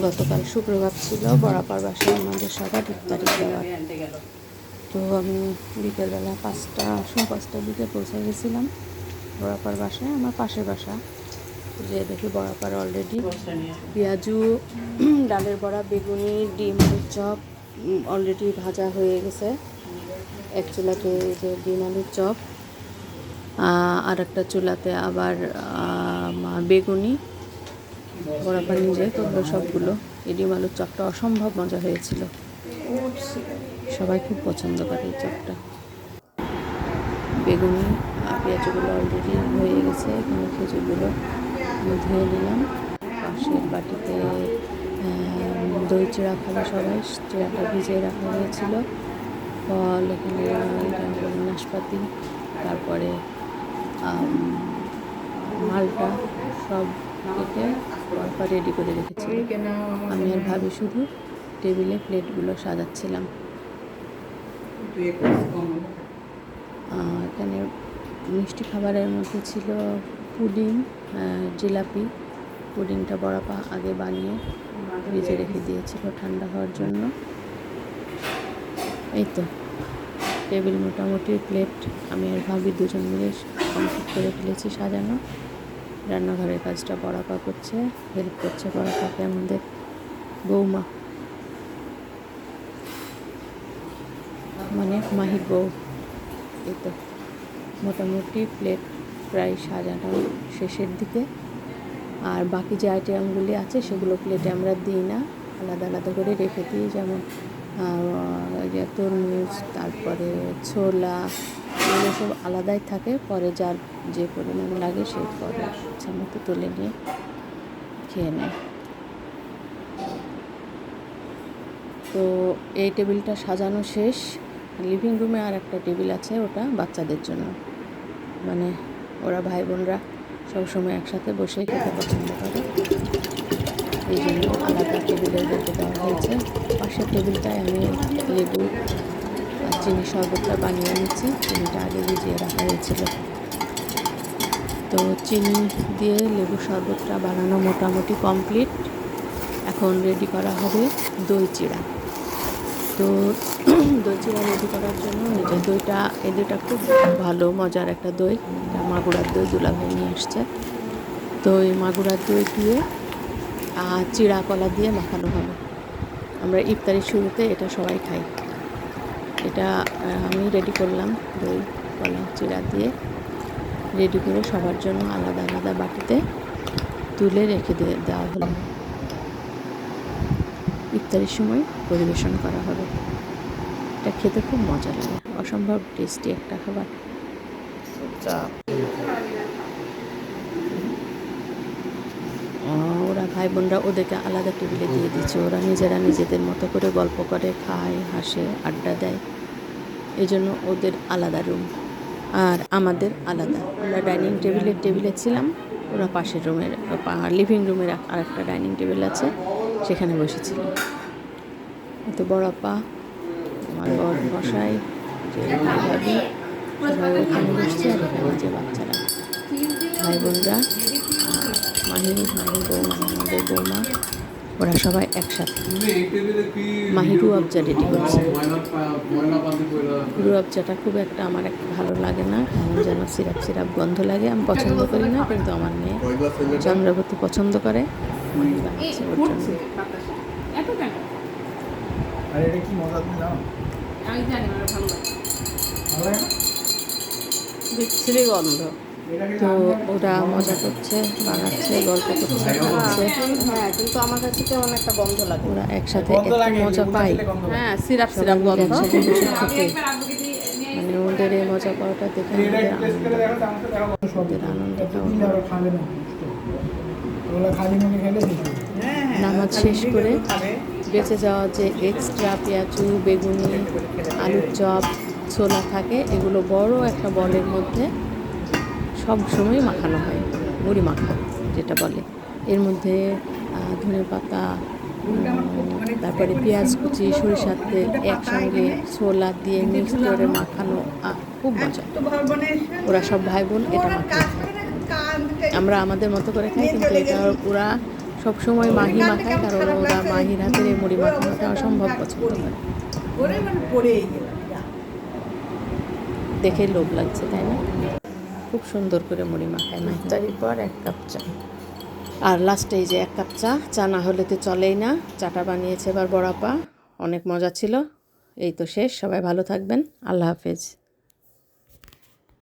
গতকাল শুক্রবার ছিল, বরাবর বাসায় আমাদের সবার ইফতারি দেওয়ার। তো আমি বিকেলবেলা 5টার দিকে পৌঁছে গেছিলাম বরাবর বাসায়, আমার পাশের বাসা। যে দেখি বরাবর অলরেডি পেঁয়াজু, ডালের বড়া, বেগুনি, ডিম আলুর চপ অলরেডি ভাজা হয়ে গেছে। এক চুলাতে যে ডিম আলুর চপ, আর একটা চুলাতে আবার বেগুনি। বরাবর নিজে করলো সবগুলো। এই ডিম আলুর চপটা অসম্ভব মজা হয়েছিল, সবাই খুব পছন্দ করে এই চপটা। বেগুনি পেঁয়াজগুলো অলরেডি হয়ে গেছে। এখানে খেজুরগুলো ধুয়ে নিলাম। পাশের বাটিতে দই চিড়া খাবে সবাই, চিড়াটা ভিজিয়ে রাখা হয়েছিল। ফল এখানে নাশপাতি, তারপরে মালটা সব কেটে রেডি করে রেখেছি। আমি আর ভাবি শুধু টেবিলে প্লেটগুলো সাজাচ্ছিলাম। এখানে মিষ্টি খাবারের মধ্যে ছিল পুডিং, জিলাপি। পুডিংটা বড়াপা আগে বানিয়ে ফ্রিজে রেখে দিয়েছিল ঠান্ডা হওয়ার জন্য। এই তো টেবিল মোটামুটি প্লেট আমি আর ভাবি দুজন মিলে কমপ্লিট করে ফেলেছি সাজানো। রান্নাঘরের কাজটা বড়াপা করছে, হেল্প করছে বড়াপাকে আমাদের বৌমা, মানে মাহির বউ। এই তো মোটামুটি প্লেট প্রায় সাজানো শেষের দিকে। আর বাকি যে আইটেমগুলি আছে সেগুলো প্লেটে আমরা দিই না, আলাদা আলাদা করে রেখে দিই। যেমন তরমুজ, তারপরে ছোলা, এগুলো সব আলাদাই থাকে। পরে যার যে পরিমাণ লাগে সেই পরে ইচ্ছা মতো তুলে নিয়ে খেয়ে নেয়। তো এই টেবিলটা সাজানো শেষ। লিভিং রুমে আর একটা টেবিল আছে, ওটা বাচ্চাদের জন্য। মানে ওরা ভাই বোনরা সবসময় একসাথে বসে খেতে পছন্দ করে, এই জন্য আলাদা টেবিলে রেখে দেওয়া হয়েছে। পাশের টেবিলটায় আমি লেবু আর চিনি শরবতটা বানিয়ে নিচ্ছি। চিনিটা আগে ভিজিয়ে রাখা হয়েছিল। তো চিনি দিয়ে লেবু শরবতটা বানানো মোটামুটি কমপ্লিট। এখন রেডি করা হবে দই চিড়া। তো দই চিড়া রেডি করার জন্য এই যে দইটা, এই দইটা খুব ভালো মজার একটা দই, এটা মাগুরার দই, দুলাভাই নিয়ে আসছে। তো এই মাগুরার দই দিয়ে চিড়া কলা দিয়ে মাখানো হবে। আমরা ইফতারির শুরুতে এটা সবাই খাই। এটা আমি রেডি করলাম, দই কলা চিড়া দিয়ে রেডি করে সবার জন্য আলাদা আলাদা বাটিতে তুলে রেখে দেওয়া হলো। ইফতারির সময় পরিবেশন করা হবে। এটা খেতে খুব মজা লাগে, অসম্ভব টেস্টি একটা খাবার। ওরা ভাই বোনরা ওদেরকে আলাদা টেবিলে দিয়ে দিচ্ছে। ওরা নিজেরা নিজেদের মতো করে গল্প করে, খায়, হাসে, আড্ডা দেয়। এই জন্য ওদের আলাদা রুম আর আমাদের আলাদা। আমরা ডাইনিং টেবিলে ছিলাম, ওরা পাশের রুমের লিভিং রুমের আরেকটা ডাইনিং টেবিল আছে, সেখানে বসেছিল। এত বড়াপা, আমার বর মশাই, যে ভাবি, সবাই ওখানে বসছে। আর এখানে যে বাচ্চারা, ভাই বোনরা, মাহির বউ, মানে আমাদের বৌমা, ওরা সবাই একসাথে। মাহি রুয়াবজা রেডি করছে। রুয়াবজাটা খুব একটা আমার ভালো লাগে না, কেমন যেন সিরাপ গন্ধ লাগে। আমি পছন্দ করি না, কিন্তু আমার মেয়ে চন্দ্রাবতী পছন্দ করে। মাহি বানাচ্ছে ওর জন্য। বিচ্ছিরি গন্ধ। তো ওরা মজা করছে, বানাচ্ছে, গল্প করছে, খাচ্ছে। হ্যাঁ, কিন্তু আমার কাছে কেমন একটা গন্ধ লাগে। ওরা একসাথে এত মজা পায়। হ্যাঁ, সিরাপ গন্ধ। একসাথে বসে খেতে, মানে ওদের এই মজা করাটা দেখে ওদের আনন্দটা। নামাজ শেষ করে বেঁচে যাওয়া যে এক্সট্রা পেঁয়াজু, বেগুনি, আলুর চপ, ছোলা থাকে, এগুলো বড় একটা বলের মধ্যে সব সময় মাখানো হয়, মুড়ি মাখা যেটা বলে। এর মধ্যে ধনেপাতা, তারপরে পেঁয়াজ কুচি, সরিষার তেল একসঙ্গে ছোলা দিয়ে মিক্স করে মাখানো, খুব মজা। ওরা সব ভাই বোন এটা মাখায়। আমরা আমাদের মতো করে খাই, কিন্তু এটা ওরা সবসময় মাহি মাখায়, কারণ ওরা মাহির হাতের এই মুড়ি মাখানোটা অসম্ভব পছন্দ করে। দেখে লোভ লাগছে, তাই না? খুব সুন্দর করে মুড়ি মাখায় না। ইফতারির পর 1 কাপ চা, আর লাস্টে এই যে 1 কাপ চা না হলে তো চলেই না। চাটা বানিয়েছে এবার বড় আপা, অনেক মজা ছিল। এই তো শেষ, সবাই ভালো থাকবেন, আল্লাহ হাফেজ।